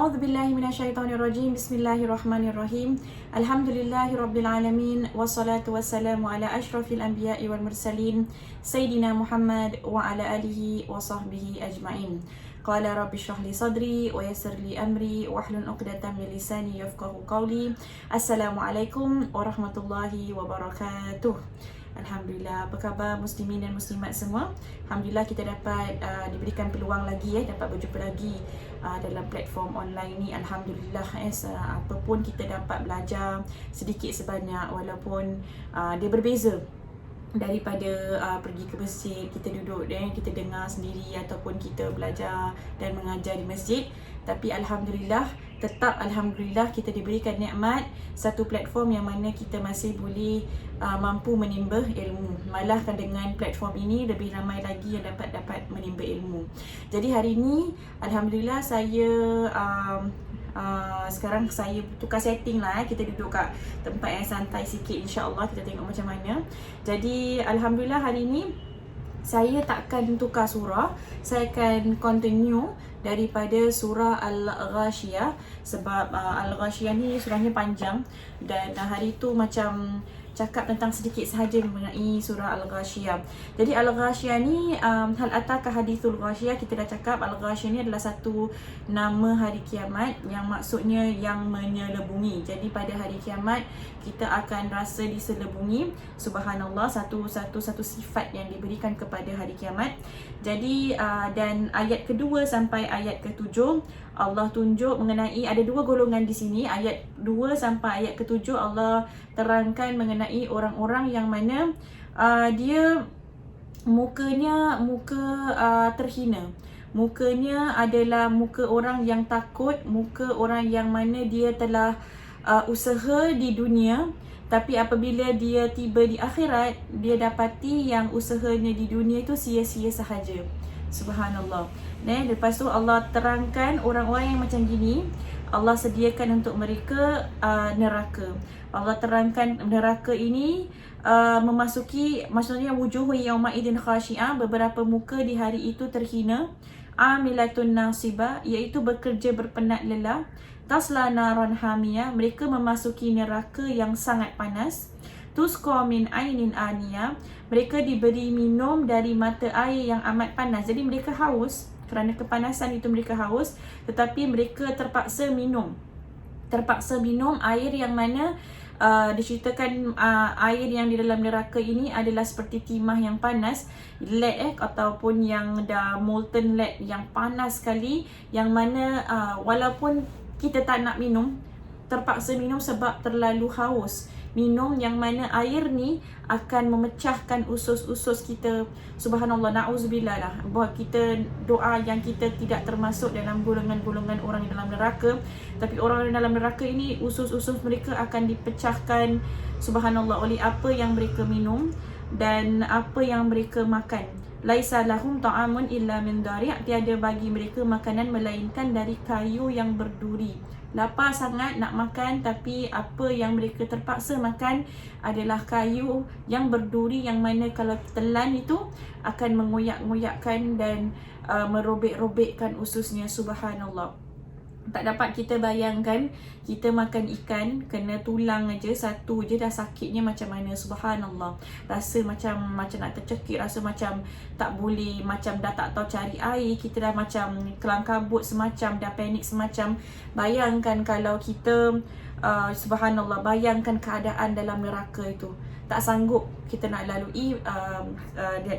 A'udzu billahi minasyaitonir rajim. Bismillahirrahmanirrahim. Alhamdulillahirabbil alamin wassalatu wassalamu ala asyrafil anbiya'i wal mursalin sayyidina Muhammad wa ala alihi wa sahbihi ajma'in. Qala rabbi shrah li sadri wa yassir li amri wahlul 'uqdatam min lisani yafqahu qawli. Assalamualaikum warahmatullahi wabarakatuh. Alhamdulillah, apa khabar muslimin dan muslimat semua? Alhamdulillah kita dapat diberikan peluang lagi dapat berjumpa lagi dalam platform online ni. Alhamdulillah, apapun kita dapat belajar sedikit sebanyak, walaupun dia berbeza daripada pergi ke masjid, kita duduk dan kita dengar sendiri ataupun kita belajar dan mengajar di masjid. Tapi Alhamdulillah, tetap Alhamdulillah kita diberikan nikmat satu platform yang mana kita masih boleh mampu menimba ilmu. Malah dengan platform ini lebih ramai lagi yang dapat menimba ilmu. Jadi hari ini Alhamdulillah saya sekarang saya tukar setting lah. Kita duduk kat tempat yang santai sikit, insya-Allah kita tengok macam mana. Jadi Alhamdulillah hari ini saya takkan tukar surah. Saya akan continue daripada surah Al-Ghashiyah. Sebab Al-Ghashiyah ni surahnya panjang, dan hari tu macam cakap tentang sedikit sahaja mengenai surah Al-Ghashiyah. Jadi Al-Ghashiyah ni hal ataka hadithul Ghashiyah, kita dah cakap Al-Ghashiyah ni adalah satu nama hari kiamat yang maksudnya yang menyelubungi. Jadi pada hari kiamat kita akan rasa diselubungi. Subhanallah, satu sifat yang diberikan kepada hari kiamat. Jadi dan ayat kedua sampai ayat ketujuh Allah tunjuk mengenai ada dua golongan di sini. Ayat 2 sampai ayat ke-7 Allah terangkan mengenai orang-orang yang mana dia mukanya terhina. Mukanya adalah muka orang yang takut, muka orang yang mana dia telah usaha di dunia, tapi apabila dia tiba di akhirat, dia dapati yang usahanya di dunia itu sia-sia sahaja. Subhanallah. Lepas tu Allah terangkan orang-orang yang macam gini, Allah sediakan untuk mereka neraka. Allah terangkan neraka ini memasuki, maksudnya wujuh yauma idzin khashi'ah, beberapa muka di hari itu terhina, amilatun nasibah, iaitu bekerja berpenat lelah, tasla naran hamiyah, mereka memasuki neraka yang sangat panas, tusqa min ainin aniyah, mereka diberi minum dari mata air yang amat panas. Jadi mereka haus, kerana kepanasan itu mereka haus, tetapi mereka terpaksa minum air yang mana diceritakan air yang di dalam neraka ini adalah seperti timah yang panas, lead ataupun yang dah molten lead yang panas sekali, yang mana walaupun kita tak nak minum, terpaksa minum sebab terlalu haus. Minum yang mana air ni akan memecahkan usus-usus kita. Subhanallah, na'udzubillah lah. Buat kita doa yang kita tidak termasuk dalam golongan-golongan orang yang dalam neraka. Tapi orang yang dalam neraka ini, usus-usus mereka akan dipecahkan, subhanallah, oleh apa yang mereka minum dan apa yang mereka makan. Laisa lahum ta'amun illa min dari', tiada bagi mereka makanan melainkan dari kayu yang berduri. Lapar sangat nak makan, tapi apa yang mereka terpaksa makan adalah kayu yang berduri, yang mana kalau telan itu akan mengoyak-ngoyakkan dan merobek-robekkan ususnya. Subhanallah. Tak dapat kita bayangkan kita makan ikan, kena tulang aja satu je dah sakitnya macam mana. Subhanallah. Rasa macam nak tercekik, rasa macam tak boleh, macam dah tak tahu cari air, kita dah macam kelang kabut semacam, dah panik semacam. Bayangkan kalau kita subhanallah, bayangkan keadaan dalam neraka itu. Tak sanggup kita nak lalui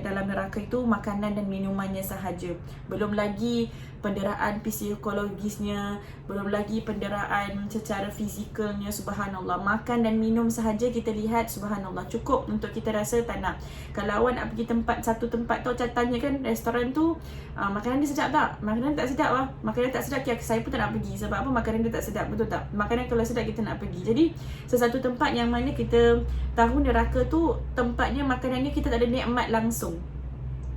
dalam neraka itu makanan dan minumannya sahaja. Belum lagi penderaan psikologisnya, belum lagi penderaan secara fizikalnya. Subhanallah. Makan dan minum sahaja kita lihat, subhanallah, cukup untuk kita rasa tak nak. Kalau awak nak pergi satu tempat tu, tanya kan restoran tu, makanan dia sedap tak? Makanan tak sedap lah. Makanan tak sedap, saya pun tak nak pergi. Sebab apa? Makanan dia tak sedap, betul tak? Makanan kalau sedap kita nak pergi. Jadi sesuatu tempat yang mana kita tahu neraka tu tempatnya, makanannya kita tak ada nikmat langsung.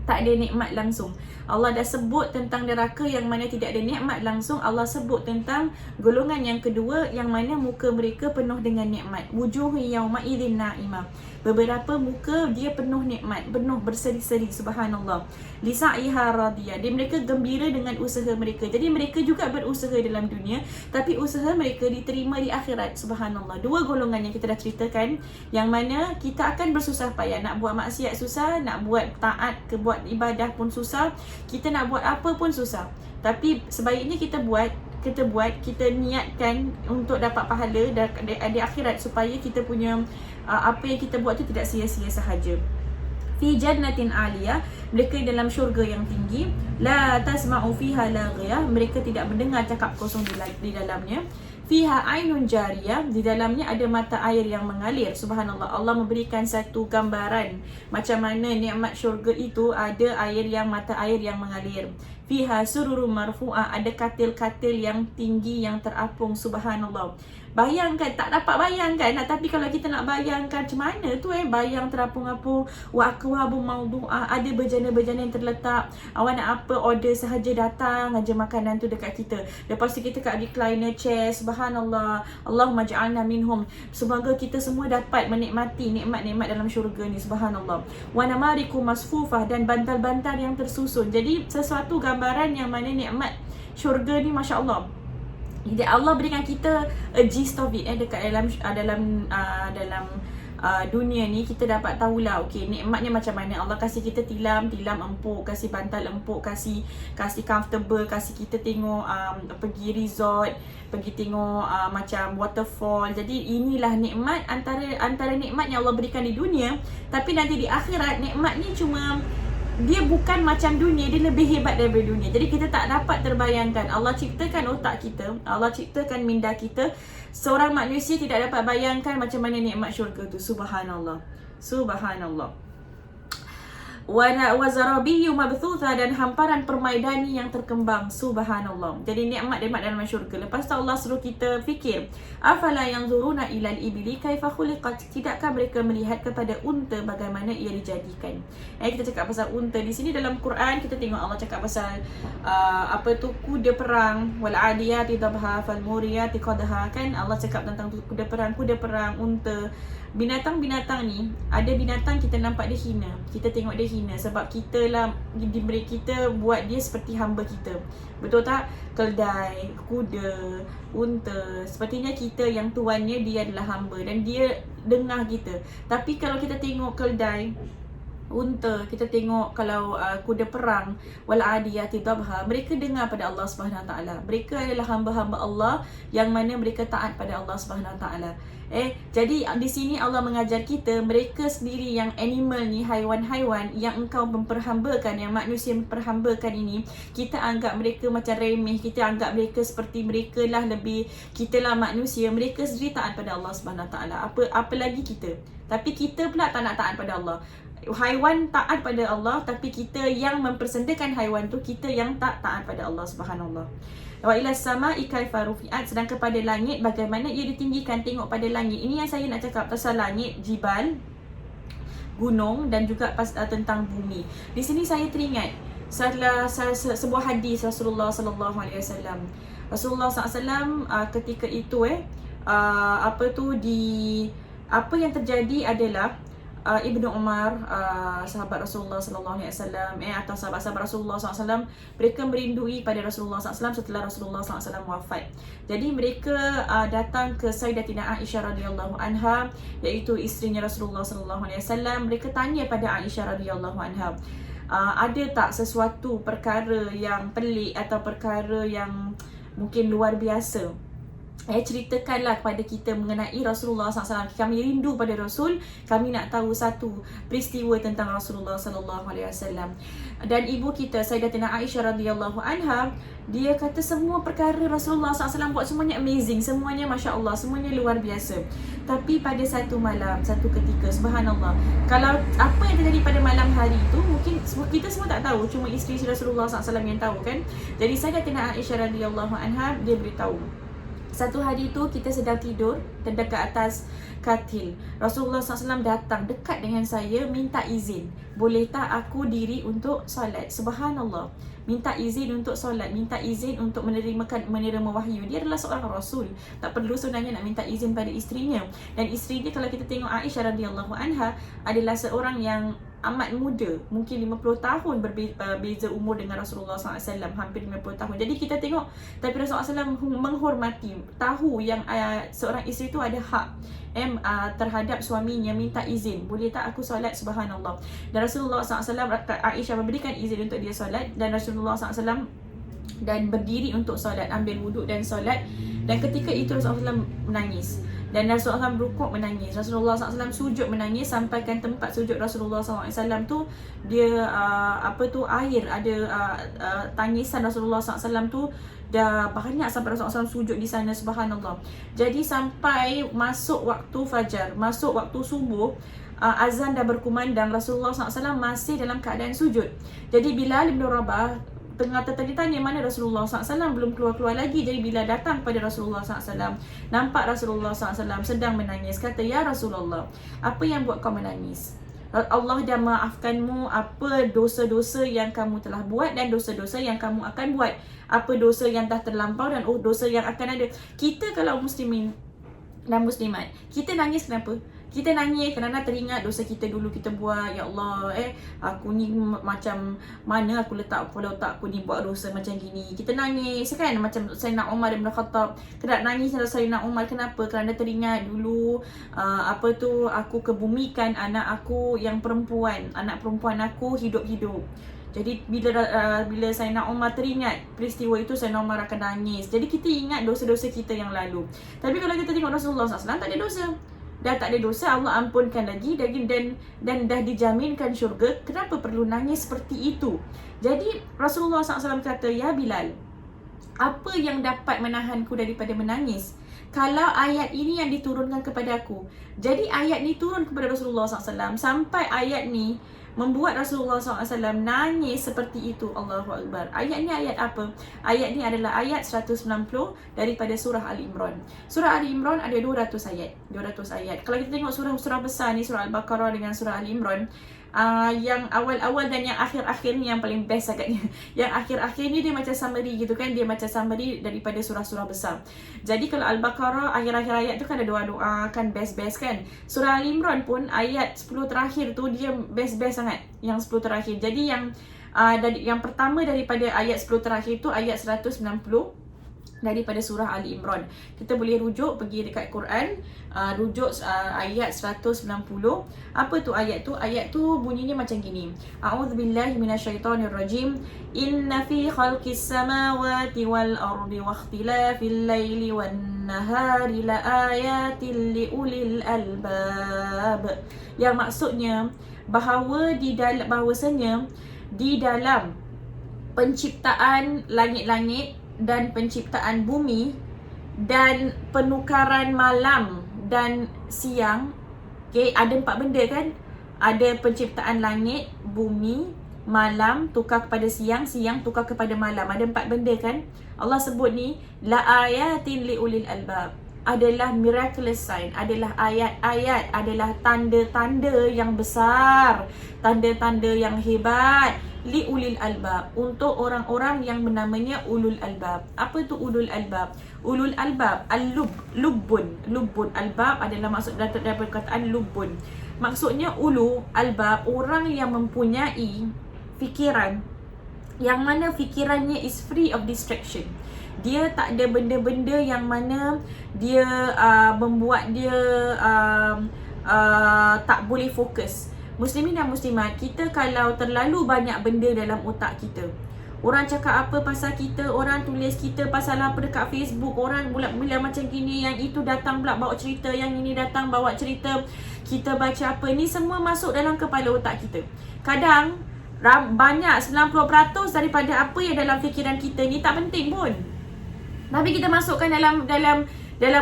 Tak ada nikmat langsung. Allah dah sebut tentang neraka yang mana tidak ada nikmat langsung. Allah sebut tentang golongan yang kedua yang mana muka mereka penuh dengan nikmat. Wujuh yauma idzin na'imah. beberapa muka dia penuh nikmat, penuh berseri-seri, subhanallah. Lisa'iha radiyah, dia mereka gembira dengan usaha mereka. Jadi mereka juga berusaha dalam dunia, tapi usaha mereka diterima di akhirat, subhanallah. Dua golongan yang kita dah ceritakan, yang mana kita akan bersusah payah, nak buat maksiat susah, nak buat taat, buat ibadah pun susah, kita nak buat apa pun susah. Tapi sebaiknya kita kita niatkan untuk dapat pahala di akhirat, supaya kita punya apa yang kita buat tu tidak sia-sia sahaja. Fi jannatin aliyah, mereka dalam syurga yang tinggi. La tasma'u fiha laghiyah, mereka tidak mendengar cakap kosong di dalamnya. Fiha ainun jariyah, di dalamnya ada mata air yang mengalir. Subhanallah, Allah memberikan satu gambaran macam mana nikmat syurga itu, ada mata air yang mengalir. Fiha sururum marfu'ah, ada katil-katil yang tinggi yang terapung. Subhanallah. Bayangkan, tak dapat bayangkan lah. Tapi kalau kita nak bayangkan macam mana tu bayang terapung-apung. Wa akwabu mawdu'ah, ada bejana-bejana yang terletak. Awak nak apa, order sahaja, datang aja makanan tu dekat kita. Lepas tu kita kat recliner chair. Subhanallah, Allahumma ja'alna minhum. Semoga kita semua dapat menikmati nikmat-nikmat dalam syurga ni. Subhanallah. Wa namariku masfufah, dan bantal-bantal yang tersusun. Jadi sesuatu gambaran yang mana nikmat syurga ni, Masya Allah. Jadi Allah berikan kita a gist of it dekat dalam dunia ni. Kita dapat tahulah okey, nikmatnya macam mana. Allah kasih kita tilam empuk, kasih bantal empuk, kasih comfortable, kasih kita tengok pergi resort, pergi tengok macam waterfall. Jadi inilah nikmat, antara nikmat yang Allah berikan di dunia. Tapi nanti di akhirat nikmat ni cuma, dia bukan macam dunia, dia lebih hebat daripada dunia. Jadi kita tak dapat terbayangkan. Allah ciptakan otak kita, Allah ciptakan minda kita. Seorang manusia tidak dapat bayangkan macam mana nikmat syurga tu. Subhanallah, subhanallah. Wa zarabiyu mabthutha, dan hamparan permaidani yang terkembang. Subhanallah. Jadi nikmat-nikmat dalam syurga. Lepas tu Allah suruh kita fikir, afala yanzuruna ilal ibli kaifa khuliqat, tidakkah mereka melihat kepada unta bagaimana ia dijadikan. Kita cakap pasal unta di sini dalam Quran. Kita tengok Allah cakap pasal kuda perang, wal adiyati dhabha fal muriyati qadha, kan Allah cakap tentang kuda perang, unta. Binatang-binatang ni, ada binatang kita nampak dia hina, kita tengok dia hina sebab kita buat dia seperti hamba kita. Betul tak? Keldai, kuda, unta, sepertinya kita yang tuannya dia adalah hamba dan dia dengar kita. Tapi kalau kita tengok keldai, unta, kita tengok kalau kuda perang, wal adiyati dhabha, mereka dengar pada Allah Subhanahu Wa Taala. Mereka adalah hamba-hamba Allah yang mana mereka taat pada Allah Subhanahu Wa Taala. Jadi di sini Allah mengajar kita, mereka sendiri yang animal ni, haiwan-haiwan yang engkau memperhambakan, yang manusia memperhambakan ini, kita anggap mereka macam remeh, kita anggap mereka seperti mereka lah lebih, kita lah manusia, mereka sendiri taat pada Allah Subhanahu Wa Taala. Apa lagi kita? Tapi kita pula tak nak taat pada Allah. Haiwan taat pada Allah, tapi kita yang mempersendakan haiwan tu, kita yang tak taat pada Allah Subhanallah. Wa ila sama'i kaifa rufi'at, sedangkan pada langit bagaimana ia ditinggikan. Tengok pada langit. Ini yang saya nak cakap pasal langit, jibal, gunung, dan juga tentang bumi. Di sini saya teringat sebuah hadis Rasulullah sallallahu alaihi wasallam. Rasulullah sallallahu alaihi wasallam ketika itu apa yang terjadi adalah Ibnu Umar, sahabat Rasulullah sallallahu alaihi wasallam, atau sahabat-sahabat Rasulullah sallallahu alaihi wasallam, mereka merindui pada Rasulullah sallallahu alaihi wasallam setelah Rasulullah sallallahu alaihi wasallam wafat. Jadi mereka datang ke Sayyidatina Aisyah radhiyallahu anha, iaitu isterinya Rasulullah sallallahu alaihi wasallam. Mereka tanya pada Aisyah radhiyallahu anha, ada tak sesuatu perkara yang pelik atau perkara yang mungkin luar biasa, ceritakanlah kepada kita mengenai Rasulullah SAW. Kami rindu pada Rasul, kami nak tahu satu peristiwa tentang Rasulullah SAW. Dan ibu kita Sayyidatina Aisyah radhiyallahu anha, dia kata semua perkara Rasulullah SAW buat semuanya amazing, semuanya Masya Allah, semuanya luar biasa. Tapi pada satu malam, satu ketika, subhanallah, kalau apa yang terjadi pada malam hari itu mungkin kita semua tak tahu, cuma isteri Rasulullah SAW yang tahu, kan. Jadi Sayyidatina Aisyah radhiyallahu anha, dia beritahu, satu hari tu kita sedang tidur terdekat atas katil. Rasulullah SAW datang dekat dengan saya, minta izin. boleh tak aku diri untuk solat? Subhanallah. Minta izin untuk solat, minta izin untuk menerima wahyu. Dia adalah seorang rasul. Tak perlu sebenarnya nak minta izin pada isterinya. Dan isteri dia, kalau kita tengok Aisyah radhiyallahu anha, adalah seorang yang amat muda, mungkin 50 tahun berbeza umur dengan Rasulullah SAW, hampir 50 tahun. Jadi kita tengok, tapi Rasulullah SAW menghormati, tahu yang seorang isteri itu ada hak terhadap suaminya, minta izin, boleh tak aku solat? Subhanallah. Dan Rasulullah SAW, Aisyah memberikan izin untuk dia solat, dan Rasulullah SAW dan berdiri untuk solat, ambil wuduk dan solat. Dan ketika itu Rasulullah SAW menangis, dan Rasulullah SAW rukuk menangis, Rasulullah SAW sujud menangis, sampaikan tempat sujud Rasulullah SAW tu dia air, ada tangisan Rasulullah SAW tu dah banyak sampai Rasulullah SAW sujud di sana. Subhanallah. Jadi sampai masuk waktu fajar, masuk waktu subuh, azan dah berkumandang, Rasulullah SAW masih dalam keadaan sujud. Jadi Bilal bin Rabah tengah tertanya mana Rasulullah SAW, belum keluar-keluar lagi. Jadi bila datang pada Rasulullah SAW, nampak Rasulullah SAW sedang menangis, kata, ya Rasulullah, apa yang buat kau menangis? Allah dah maafkanmu apa dosa-dosa yang kamu telah buat dan dosa-dosa yang kamu akan buat. Apa dosa yang dah terlampau dan dosa yang akan ada. Kita kalau muslimin dan muslimat, kita nangis kenapa? Kita nangis kerana teringat dosa kita dulu kita buat. Ya Allah, aku ni macam mana aku letak kepala otak aku ni buat dosa macam gini. Kita nangis kan, macam Sayyidina Umar bin Khattab. Kita nangis dengan Sayyidina Umar, kenapa? Kerana teringat dulu aku kebumikan anak aku yang perempuan, anak perempuan aku hidup-hidup. Jadi bila Sayyidina Umar teringat peristiwa itu, Sayyidina Umar akan nangis. Jadi kita ingat dosa-dosa kita yang lalu. Tapi kalau kita tengok Rasulullah SAW, tak ada dosa. Dah tak ada dosa, Allah ampunkan lagi, dan dah dijaminkan syurga. Kenapa perlu nangis seperti itu? Jadi Rasulullah SAW kata, ya Bilal, apa yang dapat menahanku daripada menangis? Kalau ayat ini yang diturunkan kepada aku. Jadi ayat ni turun kepada Rasulullah SAW, sampai ayat ni membuat Rasulullah SAW nangis seperti itu. Allahu Akbar. Ayat ni ayat apa? Ayat ni adalah ayat 190 daripada surah Ali Imran. Surah Ali Imran ada 200 ayat. 200 ayat. Kalau kita tengok surah-surah besar ni, surah Al-Baqarah dengan surah Ali Imran, yang awal-awal dan yang akhir-akhir ni yang paling best agaknya. Yang akhir-akhir ni dia macam summary gitu kan, dia macam summary daripada surah-surah besar. Jadi kalau Al-Baqarah akhir-akhir ayat tu kan ada doa-doa kan, best-best kan. Surah Al-Imran pun ayat 10 terakhir tu dia best-best sangat, yang 10 terakhir. Jadi yang pertama daripada ayat 10 terakhir tu ayat 190 daripada surah Ali Imran. Kita boleh rujuk, pergi dekat Quran, rujuk ayat 190. Apa tu ayat tu? Ayat tu bunyinya macam gini. A'udzubillahi minasyaitonirrajim. Inna fi khalqis samawati wal ardi wa ikhtilafil laili wan nahari la ayatin liulil albab. Yang maksudnya bahawasanya di dalam penciptaan langit-langit dan penciptaan bumi dan penukaran malam dan siang, okay, ada 4 benda kan? Ada penciptaan langit, bumi, malam tukar kepada siang, siang tukar kepada malam. Ada 4 benda kan? Allah sebut ni la ayatin liulil albab, adalah miraculous sign, adalah ayat-ayat, adalah tanda-tanda yang besar, tanda-tanda yang hebat, liulil albab, untuk orang-orang yang bernamanya ulul albab. Apa tu ulul albab? Ulul albab, lubbun, albab adalah maksud daripada perkataan lubbun. Maksudnya ulu albab, orang yang mempunyai fikiran yang mana fikirannya is free of distraction. Dia tak ada benda-benda yang mana dia membuat dia tak boleh fokus. Muslimin dan muslimat, kita kalau terlalu banyak benda dalam otak kita, orang cakap apa pasal kita, orang tulis kita pasal apa dekat Facebook, orang pula bilang macam gini, yang itu datang pula bawa cerita, yang ini datang bawa cerita, kita baca apa, ni semua masuk dalam kepala otak kita. Kadang banyak 90% daripada apa yang dalam fikiran kita ni tak penting pun, tapi kita masukkan dalam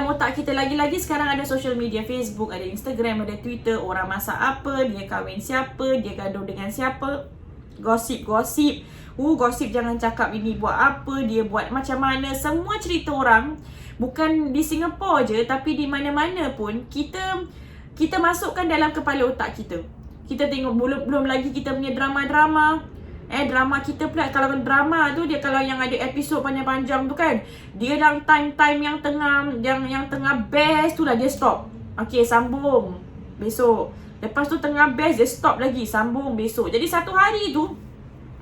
otak kita. Lagi-lagi sekarang ada social media, Facebook, ada Instagram, ada Twitter. Orang masak apa, dia kahwin siapa, dia gaduh dengan siapa, gosip. Gosip jangan cakap ini buat apa, dia buat macam mana. Semua cerita orang, bukan di Singapura je, tapi di mana-mana pun kita masukkan dalam kepala otak kita. Kita tengok belum lagi kita punya drama-drama. Drama kita pula, kalau drama tu dia kalau yang ada episod panjang-panjang tu kan, dia dalam time-time yang tengah best tu lah dia stop. Okay, sambung besok. Lepas tu tengah best dia stop lagi, sambung besok. Jadi satu hari tu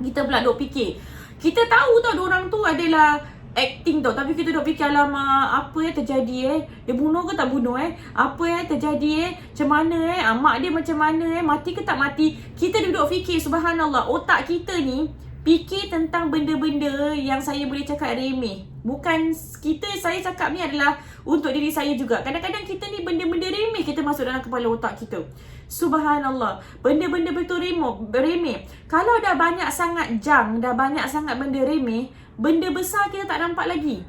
kita pula duk fikir. Kita tahu tau diorang tu adalah acting tau, tapi kita duk fikir, alamak, apa terjadi dia bunuh ke tak bunuh apa terjadi macam mana mak dia macam mana mati ke tak mati. Kita duduk fikir, subhanallah, otak kita ni fikir tentang benda-benda yang saya boleh cakap remeh. Bukan saya cakap ni adalah untuk diri saya juga. Kadang-kadang kita ni benda-benda remeh kita masuk dalam kepala otak kita. Subhanallah, benda-benda betul remeh. Kalau dah banyak sangat dah banyak sangat benda remeh, benda besar kita tak nampak lagi.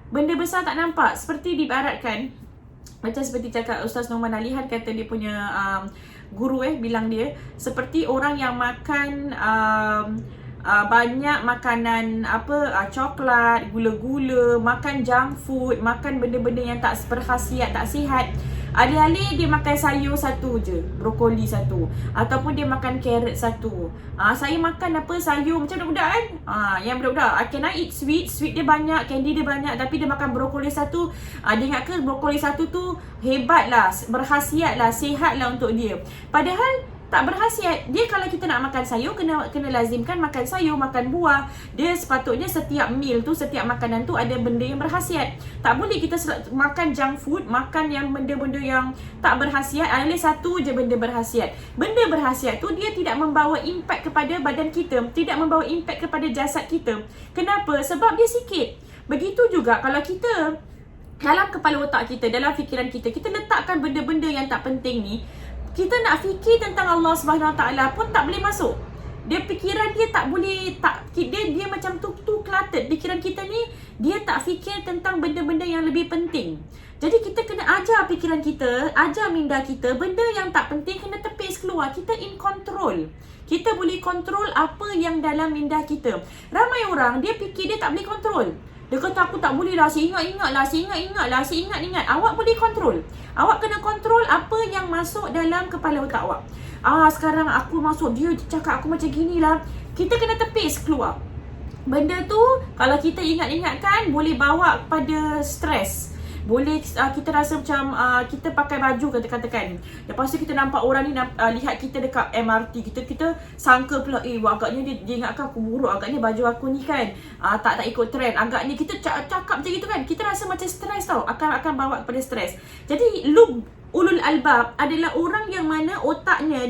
Benda besar tak nampak. Seperti diibaratkan, macam seperti cakap Ustaz Norman Alihan, kata dia punya guru bilang dia, seperti orang yang makan banyak makanan coklat, gula-gula, makan junk food, makan benda-benda yang tak berkhasiat, tak sihat. Alih-alih dia makan sayur satu je, brokoli satu, ataupun dia makan carrot satu. Saya makan sayur macam budak-budak kan. Yang budak-budak, can I eat sweet? Sweet dia banyak, candy dia banyak, tapi dia makan brokoli satu. Dia ingat ke brokoli satu tu hebat lah, berkhasiat lah, sihat lah untuk dia. Padahal tak berkhasiat. Dia kalau kita nak makan sayur, kena lazimkan makan sayur, makan buah. Dia sepatutnya setiap meal tu, setiap makanan tu ada benda yang berkhasiat. Tak boleh kita makan junk food, makan yang benda-benda yang tak berkhasiat. Ada satu je benda berkhasiat. Benda berkhasiat tu dia tidak membawa impak kepada badan kita, tidak membawa impak kepada jasad kita. Kenapa? Sebab dia sikit. Begitu juga kalau kita dalam kepala otak kita, dalam fikiran kita, kita letakkan benda-benda yang tak penting ni, kita nak fikir tentang Allah Subhanahu Wa Taala pun tak boleh masuk. Dia fikiran dia tak boleh, dia macam tu cluttered. Fikiran kita ni dia tak fikir tentang benda-benda yang lebih penting. Jadi kita kena ajar fikiran kita, ajar minda kita, benda yang tak penting kena tepis keluar. Kita in control. Kita boleh kontrol apa yang dalam minda kita. Ramai orang dia fikir dia tak boleh kontrol. Dia kata, aku tak boleh lah, saya ingat. Awak boleh kontrol. Awak kena kontrol apa yang masuk dalam kepala otak awak. Sekarang aku masuk, dia cakap aku macam gini lah. Kita kena tepis keluar. Benda tu kalau kita ingat-ingatkan boleh bawa kepada stres. Boleh kita rasa macam kita pakai baju katakan. Lepas tu kita nampak orang ni lihat kita dekat MRT, kita sangka pula agaknya dia ingatkan aku buruk, agaknya baju aku ni kan tak ikut trend, agaknya kita cakap macam gitu kan. Kita rasa macam stres tau, akan bawa kepada stres. Jadi ulul albab adalah orang yang mana otaknya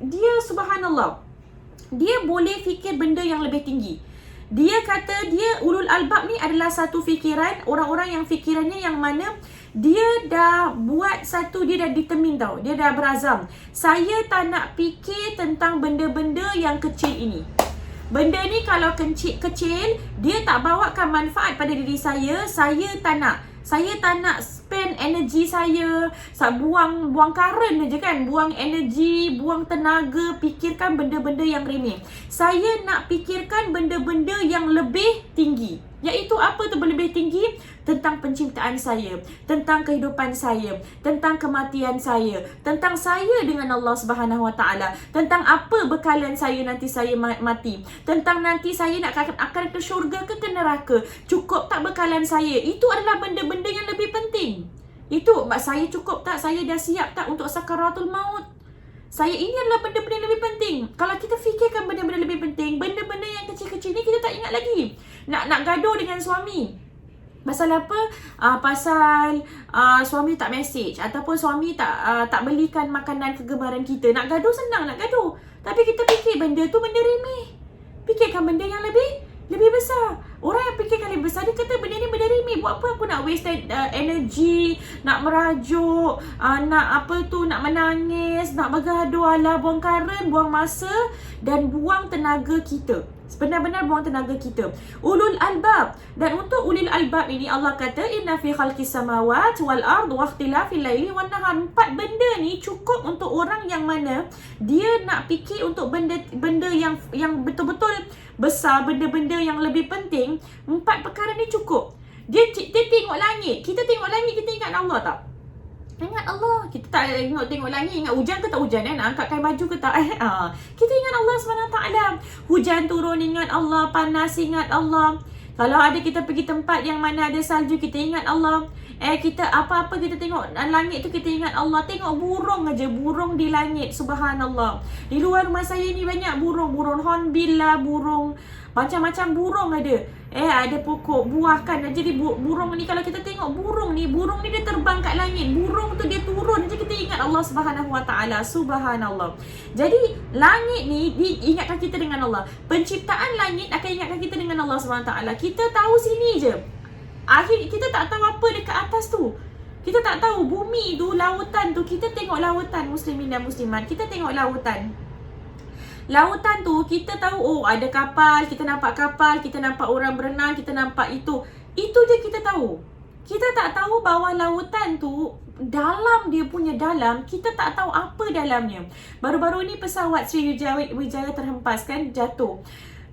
dia subhanallah, dia boleh fikir benda yang lebih tinggi. Dia kata dia ulul albab ni adalah satu fikiran, orang-orang yang fikirannya yang mana dia dah buat satu, dia dah determine tau, dia dah berazam, saya tak nak fikir tentang benda-benda yang kecil ini. Benda ni kalau kecil, dia tak bawakan manfaat pada diri saya tak nak. Saya tak nak spend energi saya buang current je kan, buang energi, buang tenaga, fikirkan benda-benda yang remeh. Saya nak fikirkan benda-benda yang lebih tinggi. Iaitu apa tu lebih tinggi? Tentang penciptaan saya, tentang kehidupan saya, tentang kematian saya, tentang saya dengan Allah Subhanahu Wa Taala, tentang apa bekalan saya nanti saya mati, tentang nanti saya akan ke syurga ke neraka, cukup tak bekalan saya. Itu adalah benda-benda yang lebih penting. Itu saya cukup tak, saya dah siap tak untuk sakaratul maut. Ini adalah benda-benda yang lebih penting. Kalau kita fikirkan benda-benda lebih penting, benda-benda yang kecil-kecil ni kita tak ingat lagi. Nak gaduh dengan suami. Pasal apa? Pasal suami tak message, ataupun suami tak belikan makanan kegemaran kita. Nak gaduh senang, nak gaduh. Tapi kita fikir benda tu benda remeh. Fikirkan benda yang lebih besar. Orang yang fikirkan lebih besar, dia kata benda ni benda remeh. Buat apa aku nak waste energy, nak merajuk, nak menangis, nak bergaduh, buang current, buang masa dan buang tenaga kita. Benar-benar buang tenaga kita. Ulul albab. Dan untuk ulul albab ini Allah kata inna fi khalqis samawati wal ard wa ikhtilafil laili wan nahar. 4 benda ni cukup untuk orang yang mana dia nak fikir untuk benda yang betul-betul besar, benda-benda yang lebih penting. 4 perkara ni cukup. Dia tengok langit. Kita tengok langit, kita ingat Allah tak? Ingat Allah. Kita tak tengok langit, ingat hujan ke tak hujan, nak angkat kain baju ke tak. Kita ingat Allah SWT. Hujan turun, ingat Allah. Panas, ingat Allah. Kalau ada kita pergi tempat yang mana ada salju, kita ingat Allah. Kita apa-apa kita tengok langit tu, kita ingat Allah. Tengok burung aja, burung di langit, subhanallah. Di luar rumah saya ni banyak burung. Burung hornbill lah, burung macam-macam burung ada. Ada pokok buah kan. Jadi burung ni, kalau kita tengok burung ni dia terbang kat langit. Burung tu dia turun je, kita ingat Allah Subhanahu Wa Taala. Subhanallah. Jadi langit ni diingatkan kita dengan Allah. Penciptaan langit akan ingatkan kita dengan Allah Subhanahu Wa Taala. Kita tahu sini je. Akhir kita tak tahu apa dekat atas tu. Kita tak tahu bumi tu, lautan tu. Kita tengok lautan, muslimin dan muslimat. Kita tengok lautan. Lautan tu kita tahu, ada kapal, kita nampak orang berenang, kita nampak itu. Itu je kita tahu. Kita tak tahu bawah lautan tu, dalam dia punya dalam, kita tak tahu apa dalamnya. Baru-baru ni pesawat Sriwijaya terhempas kan, jatuh.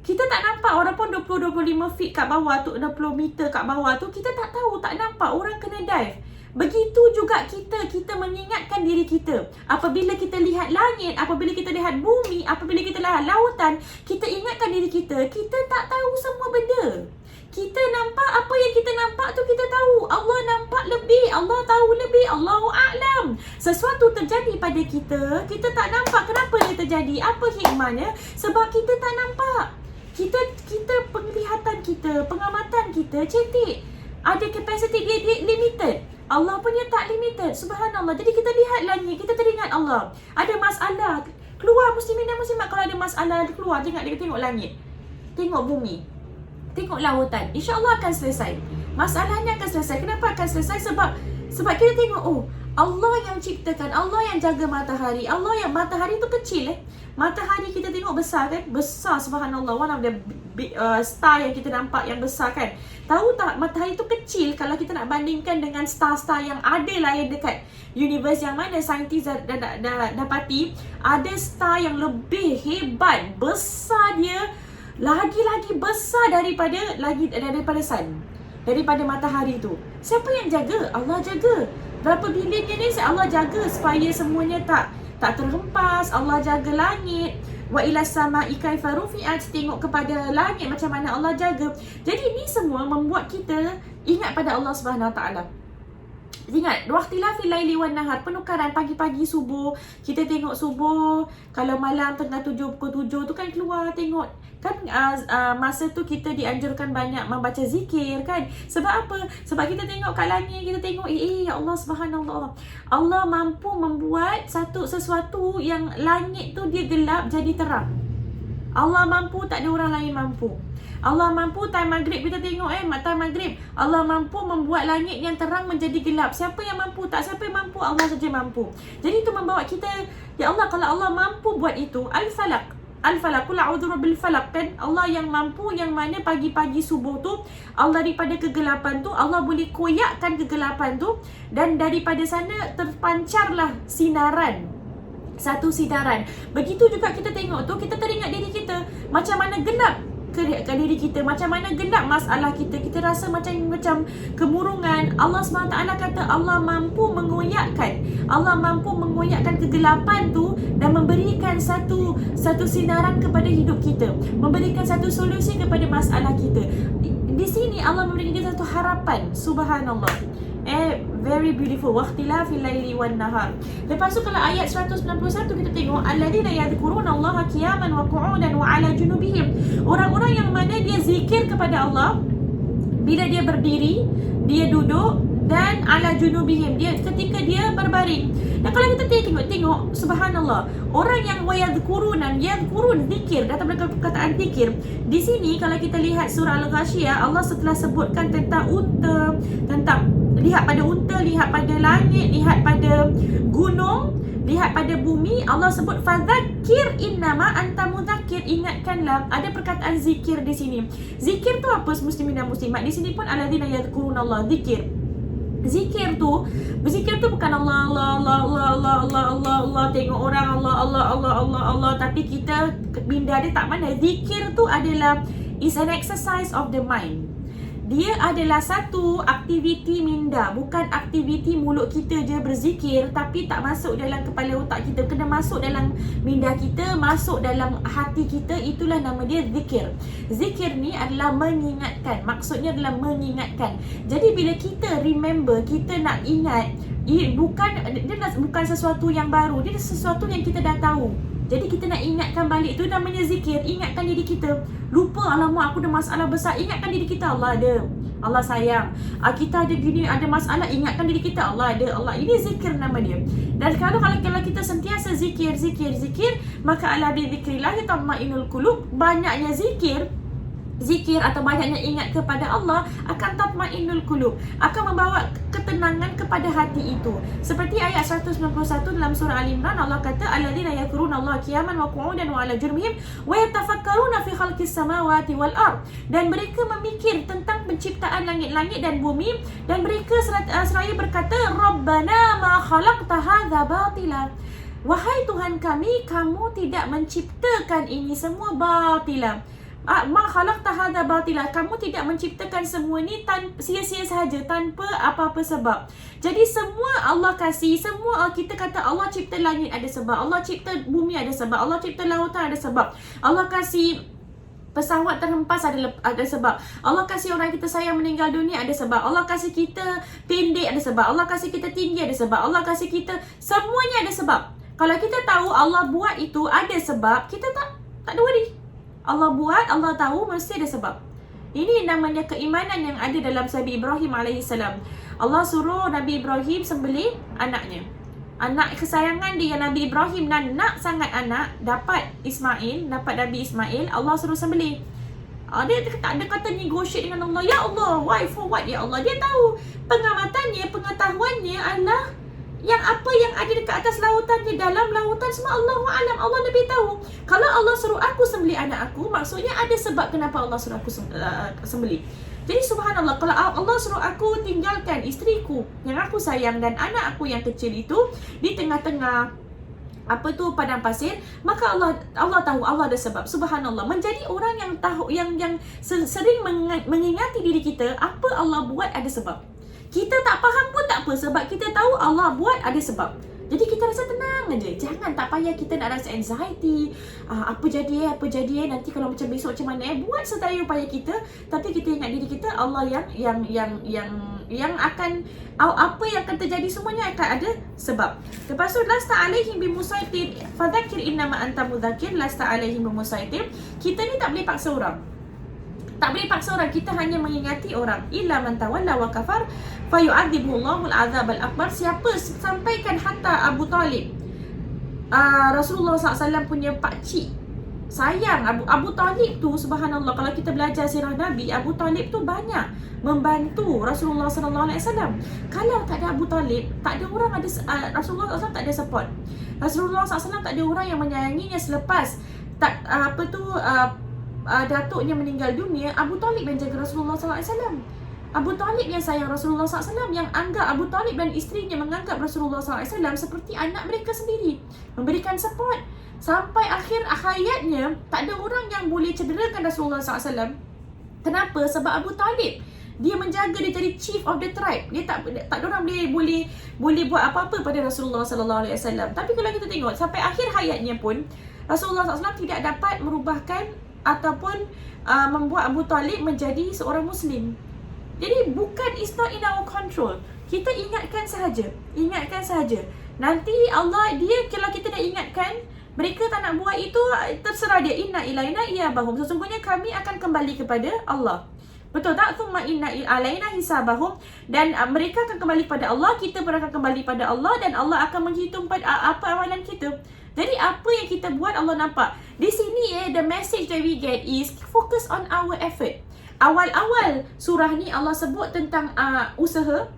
Kita tak nampak, walaupun 20-25 feet kat bawah tu, 60 meter kat bawah tu, kita tak tahu, tak nampak orang kena dive. Begitu juga kita mengingatkan diri kita. Apabila kita lihat langit, apabila kita lihat bumi, apabila kita lihat lautan, kita ingatkan diri kita. Kita tak tahu semua benda. Kita nampak apa yang kita nampak tu, kita tahu. Allah nampak lebih, Allah tahu lebih, Allahu a'lam. Sesuatu terjadi pada kita, kita tak nampak kenapa dia terjadi, apa hikmahnya, sebab kita tak nampak. Kita penglihatan kita, pengamatan kita cetek. Ada kapasiti dia limited. Allah punya tak limited. Subhanallah. Jadi kita lihat langit, kita teringat Allah. Ada masalah, keluar muslimin dan muslimat, kalau ada masalah keluar, tengok langit, tengok bumi, tengok lautan. InsyaAllah akan selesai. Masalahnya akan selesai. Kenapa akan selesai? Sebab kita tengok, Allah yang ciptakan, Allah yang jaga matahari. Matahari tu kecil Matahari kita tengok besar kan? Besar, subhanallah. One of the star yang kita nampak yang besar kan? Tahu tak, matahari tu kecil kalau kita nak bandingkan dengan star-star yang ada lain dekat universe, yang mana saintis dah dapati ada star yang lebih hebat, besar dia, lagi-lagi besar daripada sun, daripada matahari tu. Siapa yang jaga? Allah jaga. Berapa bilion jenis Allah jaga supaya semuanya tak terhempas. Allah jaga langit. Wa ila sama'i kaifa rufi'at, tengok kepada langit macam mana Allah jaga. Jadi ni semua membuat kita ingat pada Allah Subhanahu Wa Taala. Ingat, waqtilafil laili wan nahar, penukaran pagi-pagi subuh, kita tengok subuh, kalau malam tengah pukul 7 tu kan keluar tengok. Kan masa tu kita dianjurkan banyak membaca zikir kan. Sebab apa? Sebab kita tengok kat langit, kita tengok ya Allah Subhanallah. Allah mampu membuat sesuatu yang langit tu dia gelap jadi terang. Allah mampu, tak ada orang lain mampu. Allah mampu time maghrib, kita tengok time maghrib, Allah mampu membuat langit yang terang menjadi gelap. Siapa yang mampu? Tak siapa yang mampu, Allah saja mampu. Jadi itu membawa kita, ya Allah, kalau Allah mampu buat itu, Al-Falaq, qul a'udzu bil falaq kan, Allah yang mampu, yang mana pagi-pagi subuh tu Allah daripada kegelapan tu Allah boleh koyakkan kegelapan tu, dan daripada sana terpancarlah satu sinaran. Begitu juga kita tengok tu, kita teringat diri kita macam mana gelap ke diri kita, macam mana gelap masalah kita, kita rasa macam kemurungan. Allah SWT kata Allah mampu mengoyakkan kegelapan tu dan memberikan satu sinaran kepada hidup kita, memberikan satu solusi kepada masalah kita. Di sini Allah memberikan kita satu harapan. Subhanallah. Very beautiful. Waqtilafil laili wan nahar. Lepas tu kalau ayat 191 kita tengok, alladzina yadhkurunallaha qiyaman wa qu'udan wa 'ala junubihim. Orang-orang yang mana dia zikir kepada Allah bila dia berdiri, dia duduk, dan 'ala junubihim, dia ketika dia berbaring. Dan kalau kita tengok subhanallah, orang yang yadhkurun zikir, datang dari perkataan zikir. Di sini kalau kita lihat surah Al-Ghasyiyah, Allah setelah sebutkan tentang unta, lihat pada unta, lihat pada langit, lihat pada gunung, lihat pada bumi, Allah sebut fadzakir innama anta mudzakir, ingatkanlah. Ada perkataan zikir di sini. Zikir tu apa, muslimin dan muslimat? Di sini pun alladzina yadhkurunallah, zikir. Berzikir tu bukan Allah, tengok orang Allah, tapi kita minda dia tak mana. Zikir tu adalah is an exercise of the mind. dia adalah satu aktiviti minda, bukan aktiviti mulut kita je berzikir tapi tak masuk dalam kepala otak kita, kena masuk dalam minda kita, masuk dalam hati kita. Itulah nama dia zikir. Zikir ni adalah mengingatkan, maksudnya adalah mengingatkan. Jadi bila kita remember, kita nak ingat, dia bukan sesuatu yang baru, dia sesuatu yang kita dah tahu. Jadi kita nak ingatkan balik, tu namanya zikir. Ingatkan diri kita. Lupa, alamak aku ada masalah besar, ingatkan diri kita, Allah ada, Allah sayang. Kita ada gini, ada masalah, ingatkan diri kita, Allah ada, Allah. Ini zikir nama dia. Dan kalau kita sentiasa zikir, maka ala bi dzikrillah tatma'innul qulub. Banyaknya zikir atau banyaknya ingat kepada Allah akan tatma'innul qulub, akan membawa ketenangan kepada hati itu. Seperti ayat 191 dalam surah Al-Imran, Allah kata alladzina yadhkuruna Allah qiyaman wa qu'udan wa 'ala junubihim wa yatafakkaruna fi khalqis samawati wal ard. Dan mereka memikir tentang penciptaan langit-langit dan bumi, dan mereka seraya berkata, Rabbana ma khalaqta hadza batila. Wahai Tuhan kami, kamu tidak menciptakan ini semua batila. Ma khalaqta hadza batila, kamu tidak menciptakan semua ni sia-sia sahaja, tanpa apa-apa sebab. Jadi semua Allah kasih, semua kita kata Allah cipta langit ada sebab, Allah cipta bumi ada sebab, Allah cipta lautan ada sebab, Allah kasih pesawat terhempas ada sebab, Allah kasih orang kita sayang meninggal dunia ada sebab, Allah kasih kita pendek ada sebab, Allah kasih kita tinggi ada sebab, Allah kasih kita, semuanya ada sebab. Kalau kita tahu Allah buat itu ada sebab, kita tak ada worry. Allah buat, Allah tahu, mesti ada sebab. Ini namanya keimanan yang ada dalam Nabi Ibrahim AS. Allah suruh Nabi Ibrahim sembelih anaknya, anak kesayangan dia. Nabi Ibrahim nak sangat anak, dapat Nabi Ismail, Allah suruh sembelih. Dia tak ada kata negotiate dengan Allah, ya Allah, why, for what ya Allah. Dia tahu, pengamatannya, pengetahuannya adalah yang apa yang ada dekat atas lautan, di dalam lautan, semua Allahu a'lam, Allah lebih tahu. Kalau Allah suruh aku sembelih anak aku, maksudnya ada sebab kenapa Allah suruh aku sembelih. Jadi subhanallah, kalau Allah suruh aku tinggalkan isteriku yang aku sayang dan anak aku yang kecil itu di tengah-tengah padang pasir, maka Allah tahu, Allah ada sebab. Subhanallah, menjadi orang yang tahu, yang sering mengingati diri kita, apa Allah buat ada sebab. Kita tak faham pun tak apa, sebab kita tahu Allah buat ada sebab. Jadi kita rasa tenang aja. Jangan, tak payah kita nak rasa anxiety. Apa jadi nanti kalau macam besok macam mana. Buat sedaya upaya kita, tapi kita ingat diri kita, Allah yang akan, apa yang akan terjadi semuanya akan ada sebab. Lepas tu, lasta alaihim bimusaitir fadzakir innama anta mudzakir lasta alaihim bimusaitir. Kita ni tak boleh paksa orang. Tak boleh paksa orang, kita hanya mengingati orang. Illa man tawalla wa kafar fayu'adzibuhullahu al-'adzab al-akbar. Siapa sampaikan hatta Abu Talib, Rasulullah SAW punya pakcik sayang, Abu Talib tu, subhanallah, kalau kita belajar sirah Nabi, Abu Talib tu banyak membantu Rasulullah SAW. Kalau tak ada Abu Talib, tak ada orang ada, Rasulullah SAW tak ada support. Rasulullah SAW tak ada orang yang menyayanginya selepas datuknya meninggal dunia. Abu Talib yang jaga Rasulullah SAW. Abu Talib yang sayang Rasulullah SAW, yang anggap Abu Talib dan isterinya menganggap Rasulullah SAW seperti anak mereka sendiri, memberikan support sampai akhir hayatnya. Tak ada orang yang boleh cederakan Rasulullah SAW. Kenapa? Sebab Abu Talib dia menjaga, dia jadi chief of the tribe. Dia tak ada orang boleh buat apa-apa pada Rasulullah SAW. Tapi kalau kita tengok sampai akhir hayatnya pun, Rasulullah SAW tidak dapat merubahkan ataupun membuat Abu Talib menjadi seorang Muslim. Jadi bukan, it's not in our control. Kita ingatkan sahaja. Nanti Allah, kalau kita dah ingatkan, mereka tak nak buat itu, terserah dia. Inna ilaina iyabahum. Sesungguhnya kami akan kembali kepada Allah. Betul tak? Thumma inna alaina hisabahum. Dan mereka akan kembali pada Allah, kita pun akan kembali pada Allah, dan Allah akan menghitung apa amalan kita. Jadi apa yang kita buat Allah nampak. Di sini the message that we get is focus on our effort. Awal-awal surah ni Allah sebut tentang usaha.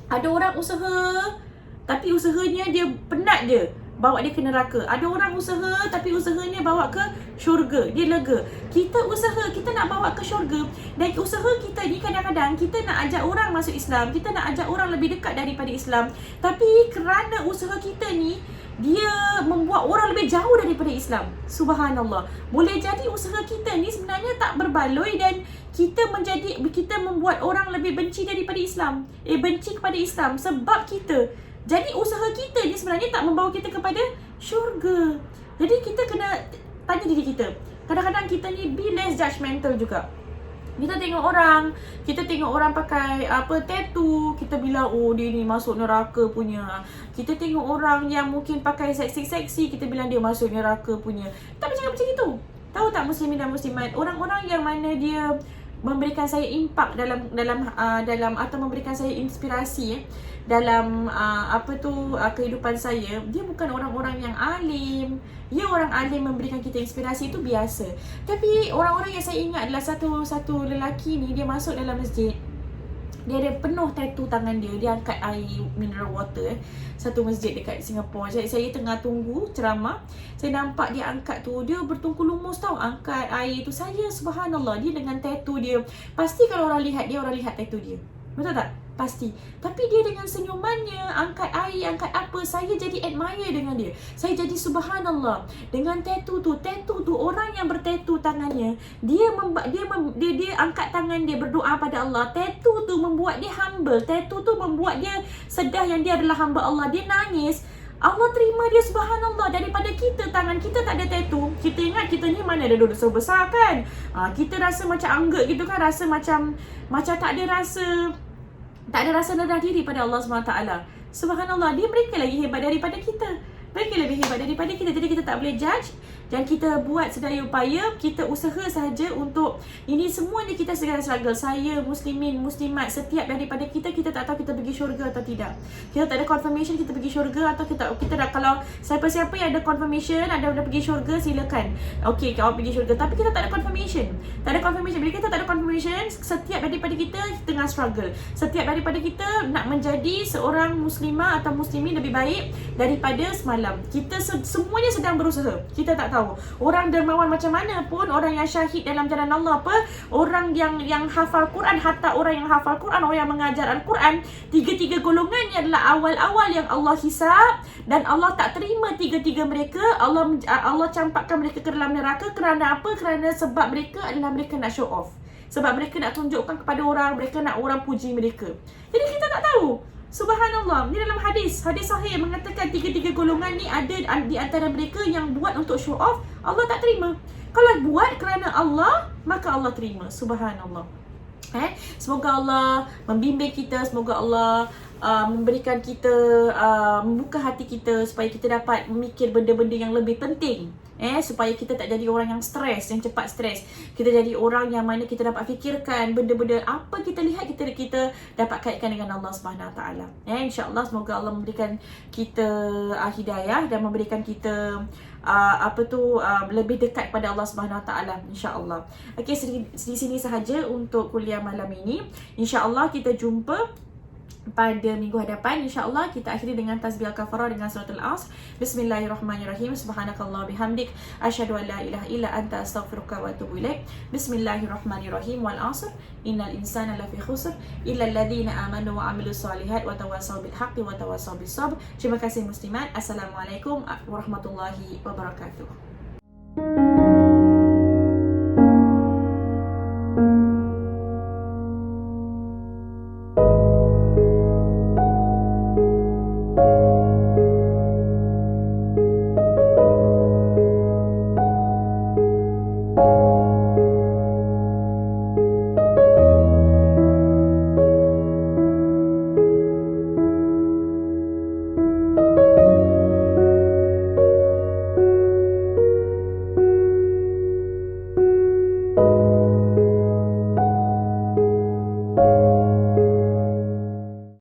Ada orang usaha tapi usahanya dia penat, dia bawa dia ke neraka. Ada orang usaha tapi usahanya bawa ke syurga, dia lega. Kita usaha, kita nak bawa ke syurga. Dan usaha kita ni kadang-kadang kita nak ajak orang masuk Islam, kita nak ajak orang lebih dekat daripada Islam. Tapi kerana usaha kita ni dia membuat orang lebih jauh daripada Islam. Subhanallah. Boleh jadi usaha kita ni sebenarnya tak berbaloi dan kita membuat orang lebih benci daripada Islam. Benci kepada Islam sebab kita. Jadi usaha kita ni sebenarnya tak membawa kita kepada syurga. Jadi kita kena tanya diri kita. Kadang-kadang kita ni be less judgmental juga. Kita tengok orang pakai tattoo, kita bilang oh dia ni masuk neraka punya. Kita tengok orang yang mungkin pakai seksi-seksi, kita bilang dia masuk neraka punya. Tak bercakap macam itu. Tahu tak muslimin dan muslimat, orang-orang yang mana dia memberikan saya impak dalam atau memberikan saya inspirasi dalam kehidupan saya, dia bukan orang-orang yang alim. Ya, orang alim memberikan kita inspirasi itu biasa. Tapi orang-orang yang saya ingat adalah satu lelaki ni, dia masuk dalam masjid. Dia ada penuh tattoo tangan dia. Dia angkat air mineral water satu masjid dekat Singapura. Saya tengah tunggu ceramah, saya nampak dia angkat tu. Dia bertungku lumus tau, angkat air tu. Saya subhanallah, dia dengan tattoo dia. Pasti kalau orang lihat dia, orang lihat tattoo dia. Betul tak? Pasti. Tapi dia dengan senyumannya, angkat air, angkat apa, saya jadi admire dengan dia. Saya jadi subhanallah. Dengan tattoo tu orang yang bertattoo tangannya, dia angkat tangan dia berdoa pada Allah. Tattoo tu membuat dia humble. Tattoo tu membuat dia sedar yang dia adalah hamba Allah. Dia nangis. Allah terima dia subhanallah. Daripada kita, tangan kita tak ada tattoo, kita ingat kita ni mana ada dosa besar kan. Kita rasa macam angget gitu kan, rasa macam tak ada rasa rendah diri pada Allah SWT. Subhanallah, mereka lagi hebat daripada kita. Mereka lebih hebat daripada kita. Jadi kita tak boleh judge. Dan kita buat sedaya upaya, kita usaha sahaja untuk ini semua ni kita segala struggle. Saya, muslimin, muslimat, setiap daripada kita tak tahu kita pergi syurga atau tidak. Kita tak ada confirmation kita pergi syurga atau kita dah, kalau siapa-siapa yang ada confirmation, ada pergi syurga, silakan. Okey, awak pergi syurga. Tapi kita tak ada confirmation. Tak ada confirmation. Bila kita tak ada confirmation, setiap daripada kita tengah struggle. Setiap daripada kita nak menjadi seorang muslimah atau muslimin lebih baik daripada semalam. Kita semuanya sedang berusaha. Kita tak tahu. Orang dermawan macam mana pun, orang yang syahid dalam jalan Allah orang yang hafal Quran, hatta orang yang hafal Quran, orang yang mengajar Al-Quran, tiga-tiga golongan ni adalah awal-awal yang Allah hisab dan Allah tak terima tiga-tiga mereka. Allah campakkan mereka ke dalam neraka. Kerana apa? Kerana sebab mereka adalah mereka nak show off. Sebab mereka nak tunjukkan kepada orang, mereka nak orang puji mereka. Jadi kita tak tahu. Subhanallah, ni dalam hadis sahih mengatakan tiga-tiga golongan ni ada di antara mereka yang buat untuk show off, Allah tak terima. Kalau buat kerana Allah, maka Allah terima. Subhanallah. Semoga Allah membimbing kita, semoga Allah memberikan kita, membuka hati kita supaya kita dapat memikir benda-benda yang lebih penting. Supaya kita tak jadi orang yang stres, yang cepat stres. Kita jadi orang yang mana kita dapat fikirkan benda-benda apa kita lihat, kita dapat kaitkan dengan Allah Subhanahu Wa Taala. InsyaAllah semoga Allah memberikan kita hidayah dan memberikan kita lebih dekat pada Allah Subhanahu Wa Taala, insya-Allah. Okey, di sini sahaja untuk kuliah malam ini. Insya-Allah kita jumpa pada minggu hadapan. InsyaAllah kita akhiri dengan tasbih al-kafarah dengan surah Al-Asr. Bismillahirrahmanirrahim. Subhanakallah bihamdik, asyhadu an la ilaha illa anta, astaghfiruka wa atubu ilaik. Bismillahirrahmanirrahim. Wal 'asr, innal insana lafi khusr illa alladhina amanu wa 'amilus solihat wa tawassaw bil haqqi wa tawassaw bis sabr. Terima kasih muslimat. Assalamualaikum warahmatullahi wabarakatuh.